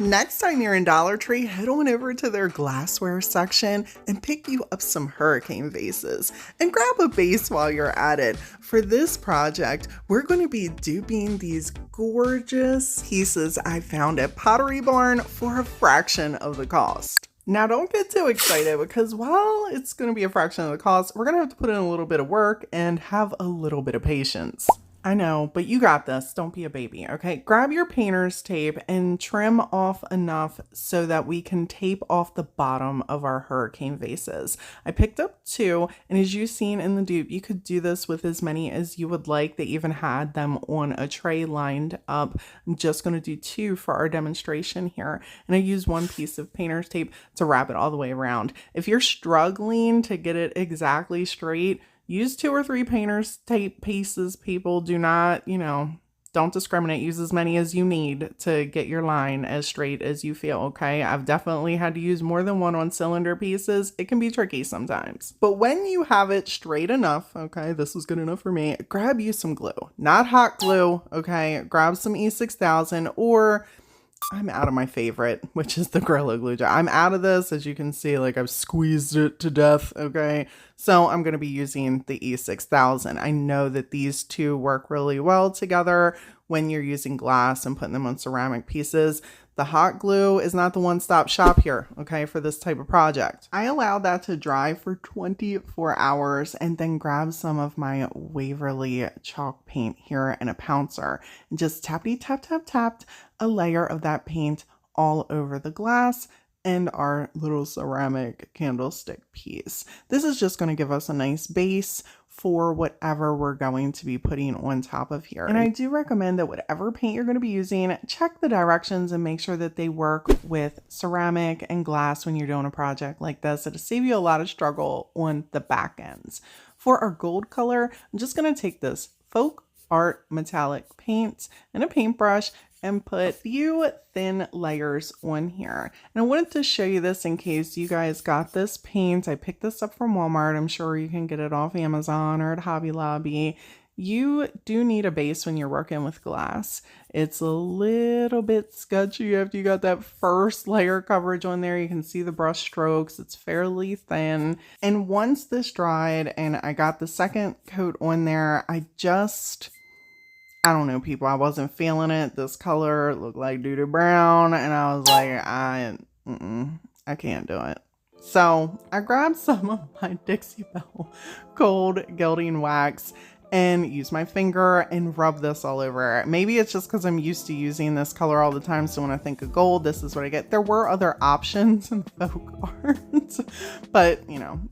Next time you're in Dollar Tree, head on over to their glassware section and pick you up some hurricane vases. And grab a vase while you're at it. For this project, we're going to be duping these gorgeous pieces I found at Pottery Barn for a fraction of the cost. Now don't get too excited because while it's going to be a fraction of the cost, we're going to have to put in a little bit of work and have a little bit of patience. I know, but you got this. Don't be a baby, okay? Grab your painter's tape and trim off enough so that we can tape off the bottom of our hurricane vases. I picked up 2, and as you've seen in the dupe, you could do this with as many as you would like. They even had them on a tray lined up. I'm just going to do 2 for our demonstration here, and I use 1 piece of painter's tape to wrap it all the way around. If you're struggling to get it exactly straight, use 2 or 3 painter's tape pieces, people. Do not, don't discriminate. Use as many as you need to get your line as straight as you feel, okay? I've definitely had to use more than 1 on cylinder pieces. It can be tricky sometimes. But when you have it straight enough, okay, this was good enough for me, grab you some glue. Not hot glue, okay? Grab some E6000 or... I'm out of my favorite, which is the Gorilla Glue gel. I'm out of this. As you can see, like I've squeezed it to death, okay? So I'm going to be using the E6000. I know that these 2 work really well together when you're using glass and putting them on ceramic pieces. The hot glue is not the one-stop shop here, okay, for this type of project. I allowed that to dry for 24 hours and then grab some of my Waverly chalk paint here in a pouncer and just tapped a layer of that paint all over the glass and our little ceramic candlestick piece. This is just going to give us a nice base for whatever we're going to be putting on top of here. And I do recommend that whatever paint you're going to be using, check the directions and make sure that they work with ceramic and glass when you're doing a project like this. It'll save you a lot of struggle on the back ends. For our gold color, I'm just going to take this Folk Art metallic paint and a paintbrush and put a few thin layers on here. And I wanted to show you this in case you guys got this paint. I picked this up from Walmart. I'm sure you can get it off Amazon or at Hobby Lobby. You do need a base when you're working with glass. It's a little bit sketchy after you got that first layer coverage on there. You can see the brush strokes. It's fairly thin. And once this dried and I got the second coat on there, I don't know, people. I wasn't feeling it. This color looked like doo-doo brown. And I was like, I can't do it. So I grabbed some of my Dixie Belle Gold Gilding Wax and use my finger and rub this all over. Maybe it's just because I'm used to using this color all the time. So when I think of gold, this is what I get. There were other options in the folk art, but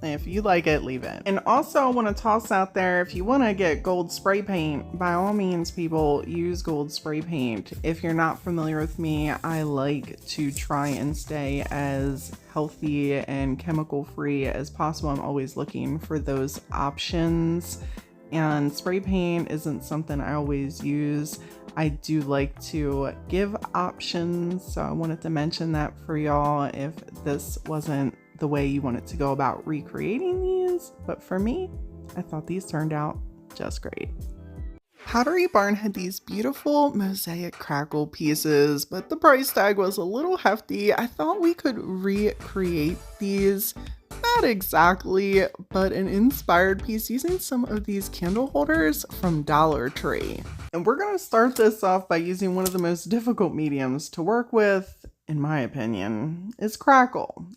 if you like it, leave it. And also I want to toss out there, if you want to get gold spray paint, by all means, people, use gold spray paint. If you're not familiar with me, I like to try and stay as healthy and chemical free as possible. I'm always looking for those options. And spray paint isn't something I always use. I do like to give options, so I wanted to mention that for y'all if this wasn't the way you wanted to go about recreating these. But for me, I thought these turned out just great. Pottery Barn had these beautiful mosaic crackle pieces, but the price tag was a little hefty. I thought we could recreate these. Not exactly, but an inspired piece using some of these candle holders from Dollar Tree. And we're going to start this off by using one of the most difficult mediums to work with, in my opinion, is crackle.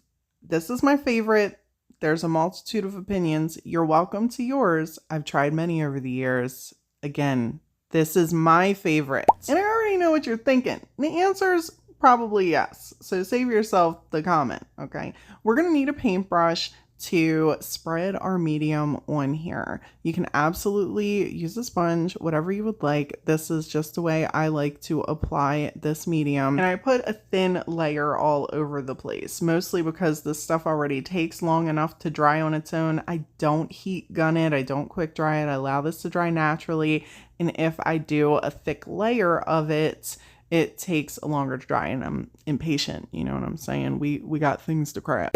This is my favorite. There's a multitude of opinions. You're welcome to yours. I've tried many over the years. Again, this is my favorite. And I already know what you're thinking. The answer's probably yes. So save yourself the comment, okay? We're going to need a paintbrush to spread our medium on here. You can absolutely use a sponge, whatever you would like. This is just the way I like to apply this medium. And I put a thin layer all over the place, mostly because this stuff already takes long enough to dry on its own. I don't heat gun it. I don't quick dry it. I allow this to dry naturally. And if I do a thick layer of it, it takes longer to dry, and I'm impatient. You know what I'm saying? We got things to craft.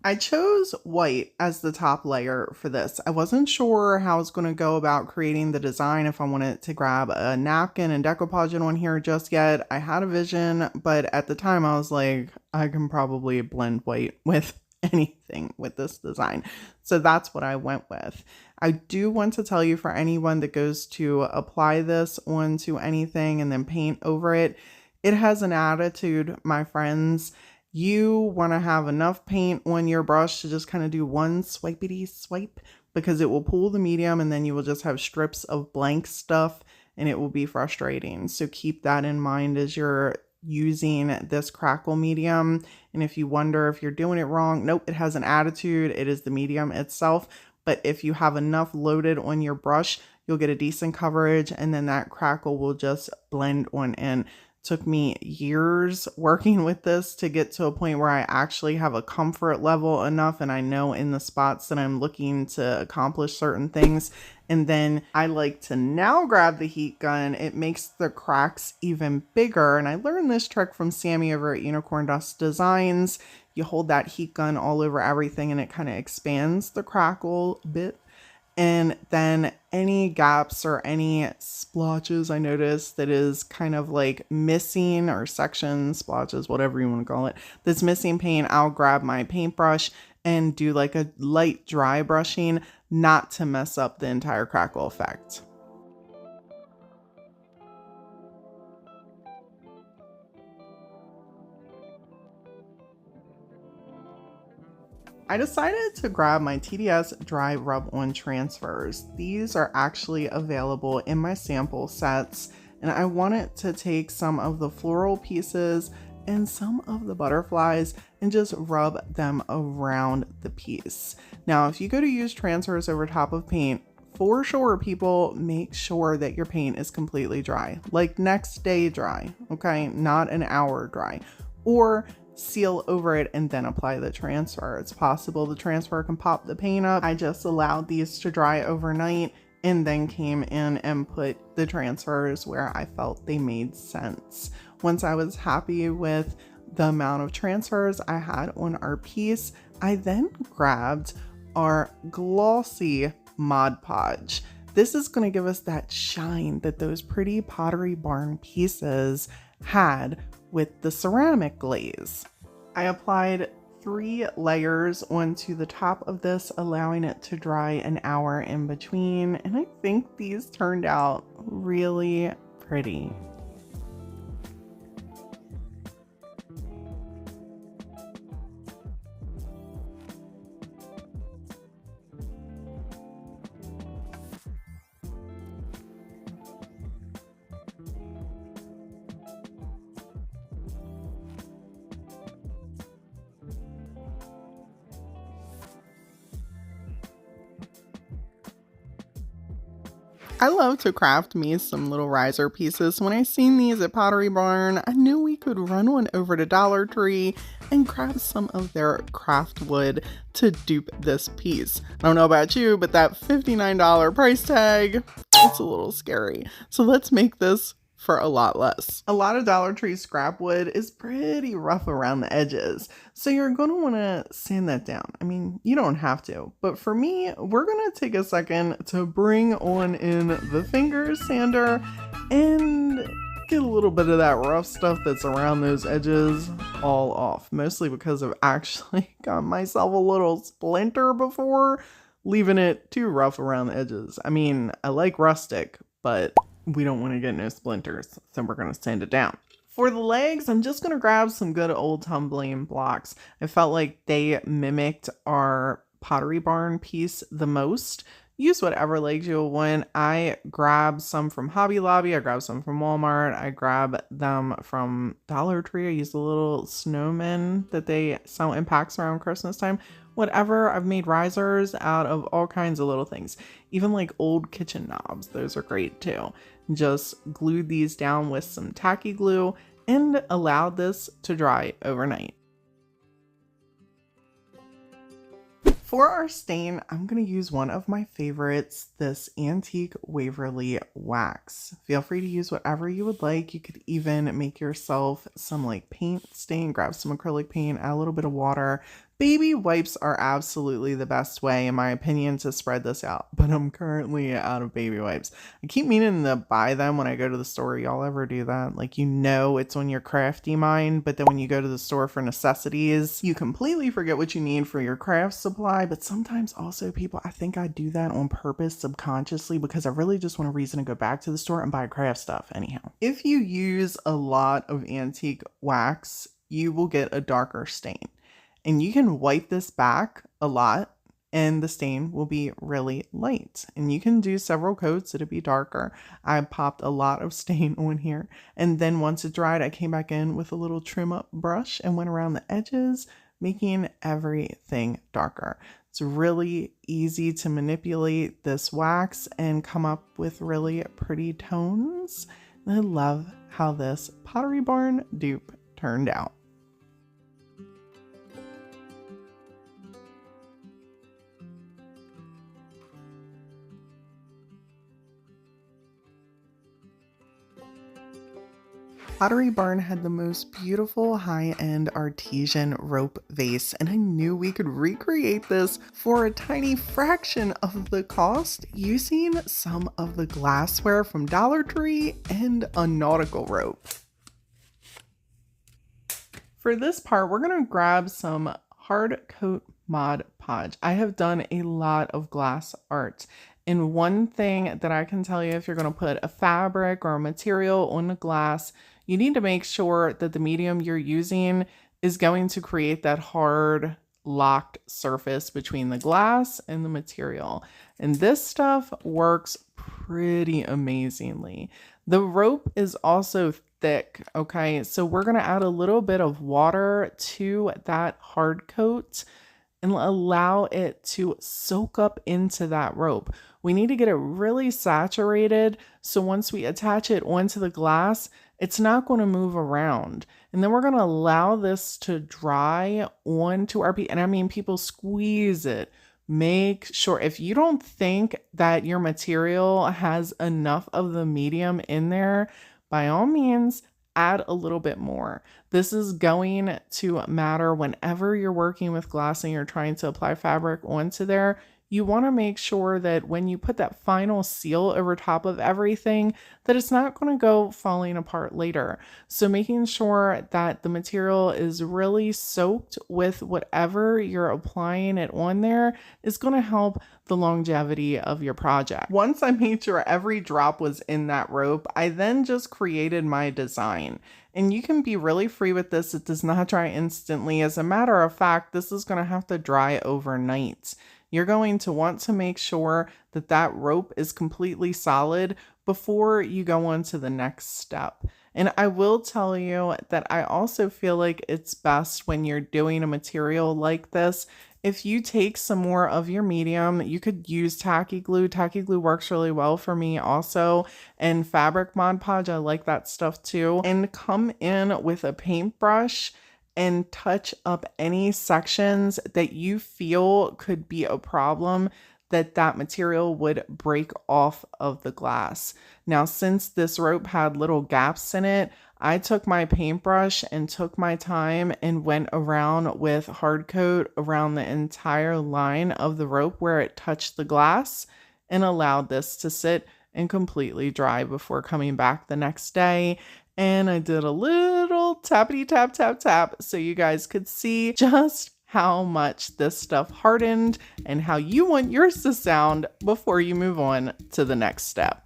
I chose white as the top layer for this. I wasn't sure how I was going to go about creating the design, if I wanted to grab a napkin and decoupage it on here just yet. I had a vision, but at the time I was like, I can probably blend white with anything with this design. So that's what I went with. I do want to tell you, for anyone that goes to apply this onto anything and then paint over it, it has an attitude, my friends. You want to have enough paint on your brush to just kind of do one swipey swipe, because it will pull the medium and then you will just have strips of blank stuff and it will be frustrating. So keep that in mind as you're using this crackle medium. And if you wonder if you're doing it wrong, nope, it has an attitude. It is the medium itself. But if you have enough loaded on your brush, you'll get a decent coverage and then that crackle will just blend on in. Took me years working with this to get to a point where I actually have a comfort level enough and I know in the spots that I'm looking to accomplish certain things. And then I like to now grab the heat gun. It makes the cracks even bigger. And I learned this trick from Sammy over at Unicorn Dust Designs. You hold that heat gun all over everything and it kind of expands the crackle a bit. And then any gaps or any splotches I noticed that is kind of like missing, or sections, splotches, whatever you want to call it, that's missing paint, I'll grab my paintbrush and do like a light dry brushing, not to mess up the entire crackle effect. I decided to grab my TDS Dry Rub On transfers. These are actually available in my sample sets, and I wanted to take some of the floral pieces and some of the butterflies and just rub them around the piece. Now, if you go to use transfers over top of paint, for sure, people, make sure that your paint is completely dry, like next day dry, okay? Not an hour dry. Or seal over it and then apply the transfer. It's possible the transfer can pop the paint up. I just allowed these to dry overnight and then came in and put the transfers where I felt they made sense. Once I was happy with the amount of transfers I had on our piece, I then grabbed our glossy Mod Podge. This is going to give us that shine that those pretty Pottery Barn pieces had with the ceramic glaze. I applied 3 layers onto the top of this, allowing it to dry an hour in between, and I think these turned out really pretty. I love to craft me some little riser pieces. When I seen these at Pottery Barn, I knew we could run one over to Dollar Tree and grab some of their craft wood to dupe this piece. I don't know about you, but that $59 price tag, it's a little scary. So let's make this for a lot less. A lot of Dollar Tree scrap wood is pretty rough around the edges, so you're going to want to sand that down. I mean, you don't have to, but for me, we're going to take a second to bring on in the finger sander and get a little bit of that rough stuff that's around those edges all off, mostly because I've actually got myself a little splinter before, leaving it too rough around the edges. I mean, I like rustic, but we don't want to get no splinters, so we're going to sand it down. For the legs, I'm just going to grab some good old tumbling blocks. I felt like they mimicked our Pottery Barn piece the most. Use whatever legs you want. I grabbed some from Hobby Lobby. I grabbed some from Walmart. I grabbed them from Dollar Tree. I used a little snowman that they sell in packs around Christmas time. Whatever, I've made risers out of all kinds of little things. Even like old kitchen knobs. Those are great too. Just glued these down with some tacky glue and allowed this to dry overnight. For our stain, I'm going to use one of my favorites, this Antique Waverly Wax. Feel free to use whatever you would like. You could even make yourself some like paint stain, grab some acrylic paint, add a little bit of water, Baby wipes are absolutely the best way, in my opinion, to spread this out, but I'm currently out of baby wipes. I keep meaning to buy them when I go to the store. Y'all ever do that? Like, you know it's on your crafty mind, but then when you go to the store for necessities, you completely forget what you need for your craft supply. But sometimes also people, I think I do that on purpose subconsciously because I really just want a reason to go back to the store and buy craft stuff anyhow. If you use a lot of antique wax, you will get a darker stain. And you can wipe this back a lot and the stain will be really light. And you can do several coats, it'll be darker. I popped a lot of stain on here. And then once it dried, I came back in with a little trim up brush and went around the edges, making everything darker. It's really easy to manipulate this wax and come up with really pretty tones. And I love how this Pottery Barn dupe turned out. Pottery Barn had the most beautiful high-end artesian rope vase, and I knew we could recreate this for a tiny fraction of the cost using some of the glassware from Dollar Tree and a nautical rope. For this part, we're going to grab some hard coat Mod Podge. I have done a lot of glass art. And one thing that I can tell you, if you're going to put a fabric or a material on the glass, you need to make sure that the medium you're using is going to create that hard locked surface between the glass and the material. And this stuff works pretty amazingly. The rope is also thick, okay? So we're going to add a little bit of water to that hard coat and allow it to soak up into that rope. We need to get it really saturated so once we attach it onto the glass, it's not going to move around. And then we're going to allow this to dry onto our piece. And I mean, people squeeze it. Make sure if you don't think that your material has enough of the medium in there, by all means, add a little bit more. This is going to matter whenever you're working with glass and you're trying to apply fabric onto there. You want to make sure that when you put that final seal over top of everything, that it's not going to go falling apart later. So making sure that the material is really soaked with whatever you're applying it on there is going to help the longevity of your project. Once I made sure every drop was in that rope, I then just created my design. And you can be really free with this. It does not dry instantly. As a matter of fact, this is going to have to dry overnight. You're going to want to make sure that that rope is completely solid before you go on to the next step. And I will tell you that I also feel like it's best when you're doing a material like this, if you take some more of your medium, you could use tacky glue. Tacky glue works really well for me also. And fabric Mod Podge, I like that stuff too. And come in with a paintbrush and touch up any sections that you feel could be a problem that material would break off of the glass. Now, since this rope had little gaps in it, I took my paintbrush and took my time and went around with hard coat around the entire line of the rope where it touched the glass and allowed this to sit and completely dry before coming back the next day. And I did a little tappity tap tap tap so you guys could see just how much this stuff hardened and how you want yours to sound before you move on to the next step.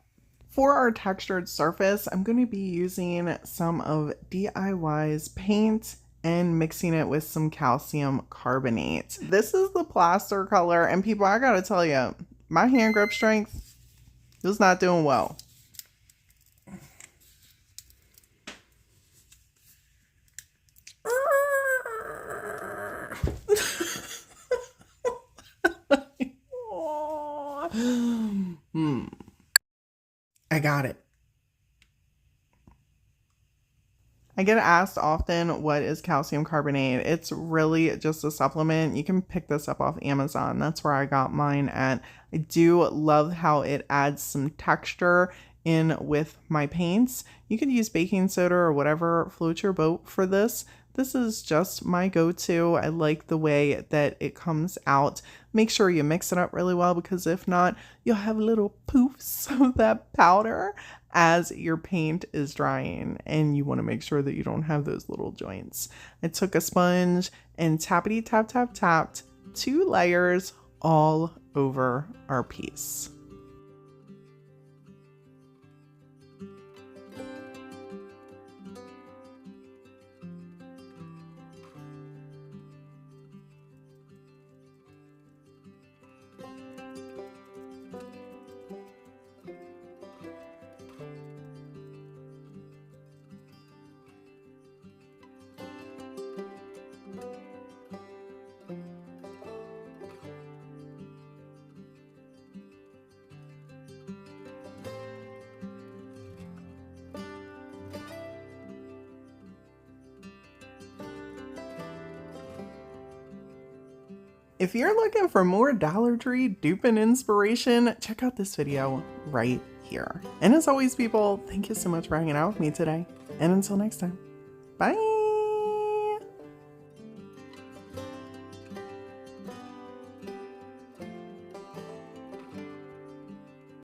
For our textured surface, I'm going to be using some of DIY's paint and mixing it with some calcium carbonate. This is the plaster color, and people, I gotta tell you, my hand grip strength is not doing well. I got it. I get asked often, what is calcium carbonate? It's really just a supplement. You can pick this up off Amazon. That's where I got mine at. I do love how it adds some texture in with my paints. You could use baking soda or whatever floats your boat for this, This is just my go-to. I like the way that it comes out. Make sure you mix it up really well, because if not, you'll have little poofs of that powder as your paint is drying, and you want to make sure that you don't have those little joints. I took a sponge and tappity tap tap tapped 2 layers all over our piece. If you're looking for more Dollar Tree duping inspiration, check out this video right here. And as always, people, thank you so much for hanging out with me today. And until next time, bye.